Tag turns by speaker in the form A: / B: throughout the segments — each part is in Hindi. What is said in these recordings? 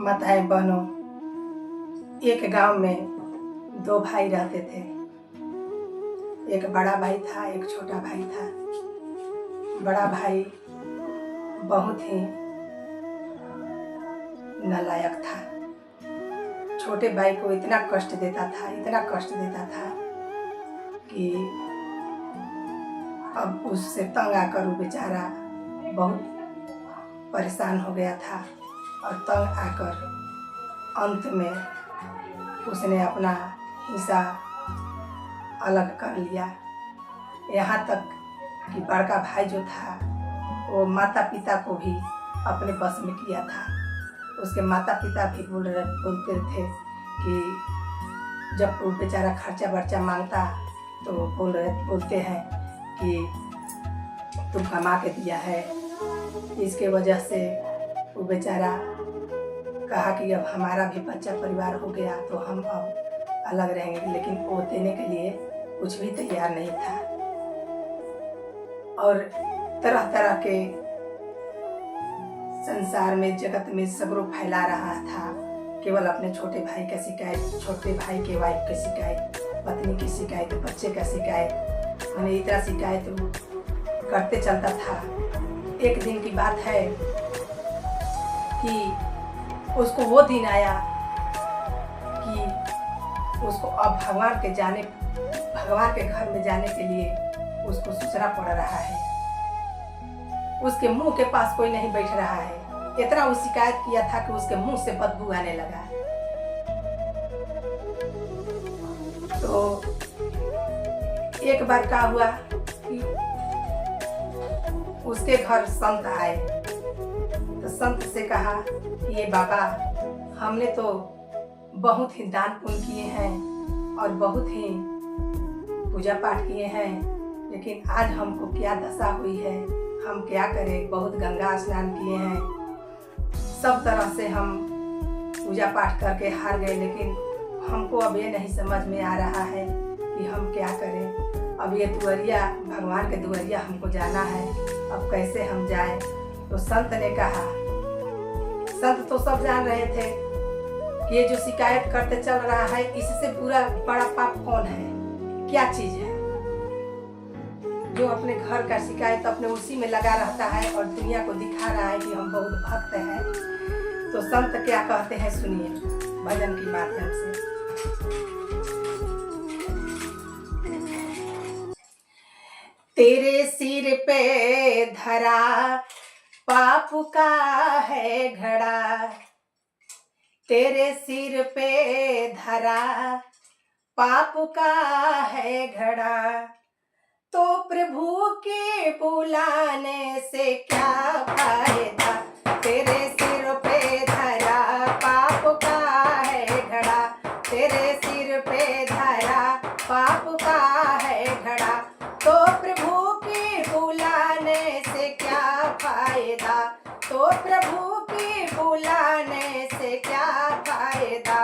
A: माताएं बहनों, एक गांव में दो भाई रहते थे। एक बड़ा भाई था, एक छोटा भाई था। बड़ा भाई बहुत ही नालायक था। छोटे भाई को इतना कष्ट देता था कि अब उससे तंग आकर वो बेचारा बहुत परेशान हो गया था और तंग आकर अंत में उसने अपना हिस्सा अलग कर लिया। यहाँ तक कि बड़का भाई जो था वो माता पिता को भी अपने बस में किया था। उसके माता पिता भी बोलते थे कि जब वो बेचारा खर्चा बर्चा मांगता तो बोलते हैं कि तुम कमा के दिया है। इसके वजह से वो बेचारा कहा कि अब हमारा भी बच्चा परिवार हो गया तो हम अब अलग रहेंगे, लेकिन वो देने के लिए कुछ भी तैयार नहीं था। और तरह तरह के संसार में, जगत में सगरों फैला रहा था। केवल अपने छोटे भाई का शिकायत, छोटे भाई के वाइफ की शिकायत, पत्नी की शिकायत, बच्चे का शिकायत, मैंने इतना शिकायत करते चलता था। एक दिन की बात है कि उसको वो दिन आया कि उसको अब भगवान के घर में जाने के लिए उसको सोचना पड़ रहा है। उसके मुंह के पास कोई नहीं बैठ रहा है। इतना वो शिकायत किया था कि उसके मुंह से बदबू आने लगा। तो एक बार क्या हुआ कि उसके घर संत आए तो संत से कहा कि ये बाबा, हमने तो बहुत ही दान पुण्य किए हैं और बहुत ही पूजा पाठ किए हैं, लेकिन आज हमको क्या दशा हुई है, हम क्या करें। बहुत गंगा स्नान किए हैं, सब तरह से हम पूजा पाठ करके हार गए, लेकिन हमको अब ये नहीं समझ में आ रहा है कि हम क्या करें। अब ये दुआरिया, भगवान के दुआरिया हमको जाना है, अब कैसे हम जाएं। तो संत ने कहा, संत तो सब जान रहे थे कि ये जो शिकायत करते चल रहा है, इससे बुरा बड़ा पाप कौन है, क्या चीज है जो अपने घर का शिकायत अपने उसी में लगा रहता है और दुनिया को दिखा रहा है कि हम बहुत भक्त हैं। तो संत क्या कहते हैं, सुनिए भजन के माध्यम से। तेरे सिर पे धरा पाप का है घड़ा, तेरे सिर पे धरा पाप का है घड़ा, तो प्रभु के बुलाने से क्या फायदा। तेरे सिर पे धरा पाप का है घड़ा, तेरे सिर पे धरा पाप का है घड़ा, तो प्रभु के बुलाने से क्या फायदा, तो प्रभु के बुलाने से क्या फायदा।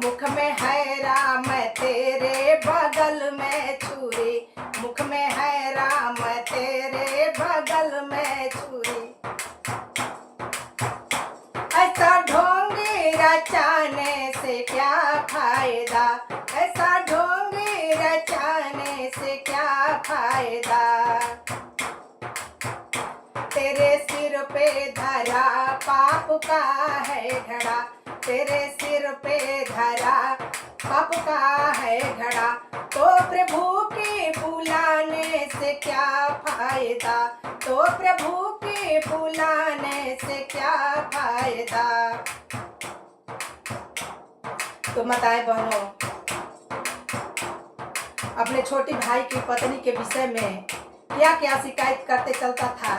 A: मुख में है राम तेरे बगल में छुरी, मुख में है राम तेरे बगल में छुरी, ऐसा ढोंगी रचाने से क्या फायदा, ऐसा ढोंगी रचाने से क्या फायदा। तेरे सिर पे धरा पाप का है घड़ा, तेरे सिर पे धरा पाप का है घड़ा, तो प्रभु के बुलाने से क्या फायदा, तो प्रभु के बुलाने से क्या फायदा। तो माताएं बहनों, अपने छोटे भाई की पत्नी के विषय में क्या क्या शिकायत करते चलता था,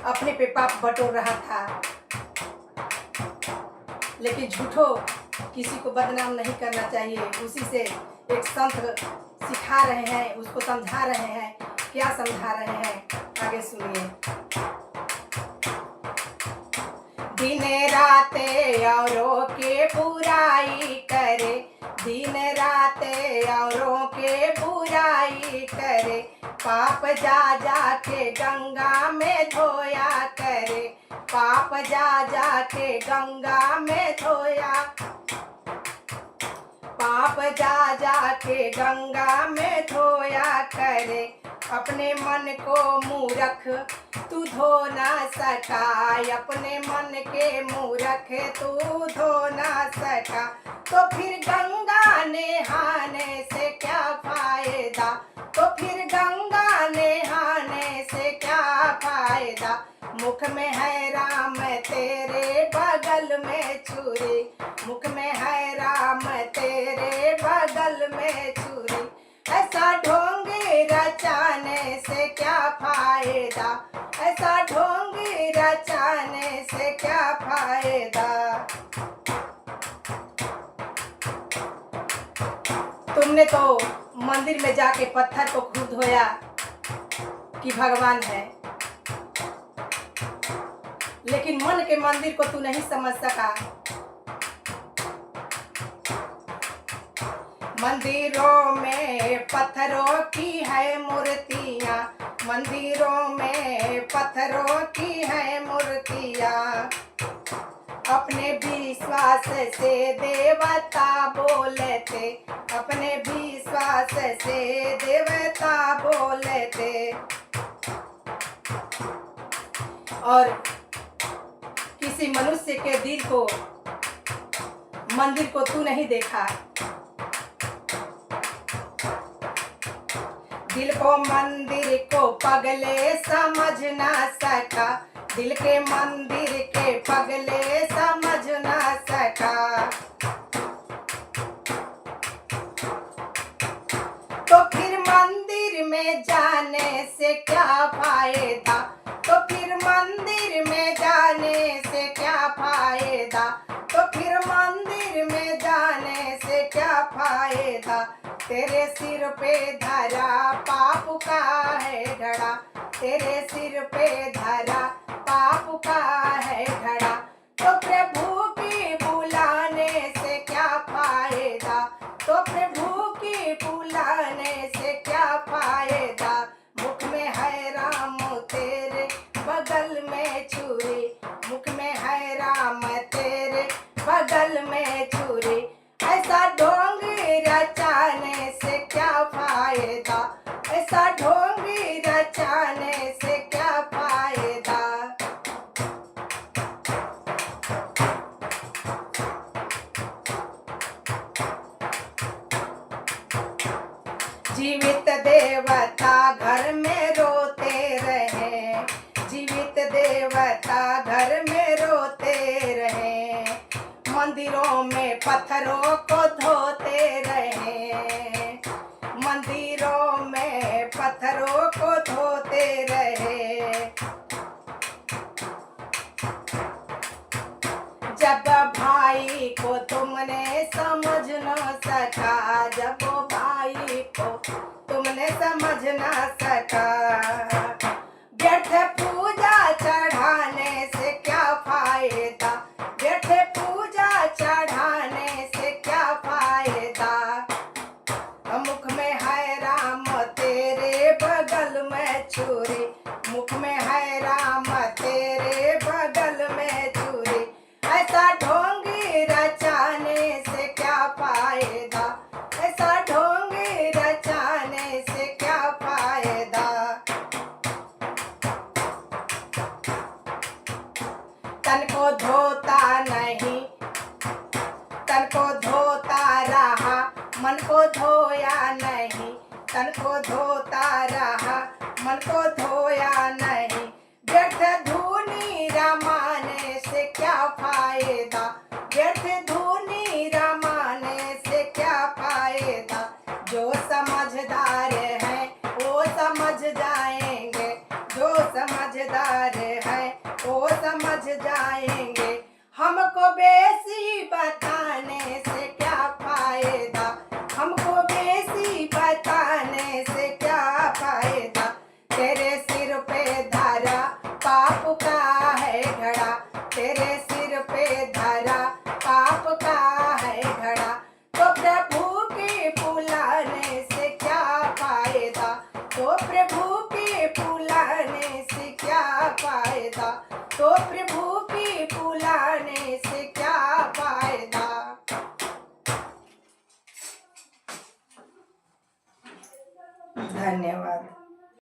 A: अपने पे पाप बटोर रहा था, लेकिन झूठो किसी को बदनाम नहीं करना चाहिए। उसी से एक संत सिखा रहे हैं, उसको समझा रहे हैं। क्या समझा रहे हैं, आगे सुनिए। दिन राते औरों के बुराई करे, दिन राते औरों के बुराई करे, पाप जा जा के गंगा में धोया करे, पाप जा जाके गंगा में धोया, पाप जा जाके गंगा में धोया करे, अपने मन को मूर्ख तू धो ना सका, अपने मन के मूर्ख तू धो ना सका, तो फिर गंगा नहाने से क्या फायदा, तो फिर गंगा नहाने से क्या फायदा, मुख में है राम तेरे बगल में छुरी, मुख में है राम तेरे बगल में छुरी, ऐसा ढोंग रचाने से क्या फायदा, ऐसा ढोंग रचाने से क्या फायदा। तुमने तो मंदिर में जाके पत्थर को खूब धोया कि भगवान है, लेकिन मन के मंदिर को तू नहीं समझ सका। मंदिरों में पत्थरों की है मूर्तियाँ, मंदिरों में पत्थरों की है मूर्तियाँ, अपने विश्वास से देवता बोलते, अपने विश्वास से देवता बोलते, और किसी मनुष्य के दिल को, मंदिर को तू नहीं देखा, दिल को मंदिर को पगले समझ ना सका, दिल के मंदिर के पगले समझ ना सका, तो फिर मंदिर में जाने से क्या फायदा, तो फिर मंदिर में जाने से क्या फायदा, तो फिर मंदिर में जाने से क्या फायदा, तेरे सिर पे धरा पाप का है घड़ा, तेरे सिर पे धरा पाप का है घड़ा, तो प्रभु की बुलाने से क्या फायदा, तो प्रभु की बुलाने से क्या फायदा, मुख में है राम तेरे बगल में छुरी, मुख में है राम तेरे बगल में छुरी, ऐसा ढोंग रचाने से क्या फायदा, ऐसा ढोंग रचाने से क्या फायदा। जीवित देवता घर में रोते रहे, जीवित देवता घर में रोते रहे, मंदिरों में पत्थरों को धोते रहे, मंदिरों में पत्थरों को धोते रहे, जब भाई को तुमने समझ न सका, जब भाई को तुमने समझ न सका, व्यर्थ पूजा चढ़ाने से क्या फायदा, व्यर्थ पूजा चढ़ाने से क्या फायदा, मुख में है राम तेरे बगल में छुरी, मुख में है राम तेरे बगल में छुरी, ऐसा ढोंग रचाने से क्या फायदा, ऐसा ढोंग रचाने से क्या फायदा। तन को धोता नहीं, तन को धोता रहा, मन को धोया नहीं, तन को धोता रहा, मन को धोया नहीं, व्यर्थ धूनी रमाने से क्या फायदा, व्यर्थ धूनी रमाने से क्या फायदा, जो समझदार है वो समझ जाएंगे, जो समझदार है वो समझ जाएंगे, हमको बेसी बताने से क्या फायदा, हमको बेसी बताने से क्या फायदा, तेरे सिर पे धरा पाप का है घड़ा, तेरे सिर पे धरा पाप का है घड़ा, तो प्रभु के बुलाने से क्या फायदा, तो प्रभु के बुलाने से क्या फायदा, तो प्रभु धन्यवाद।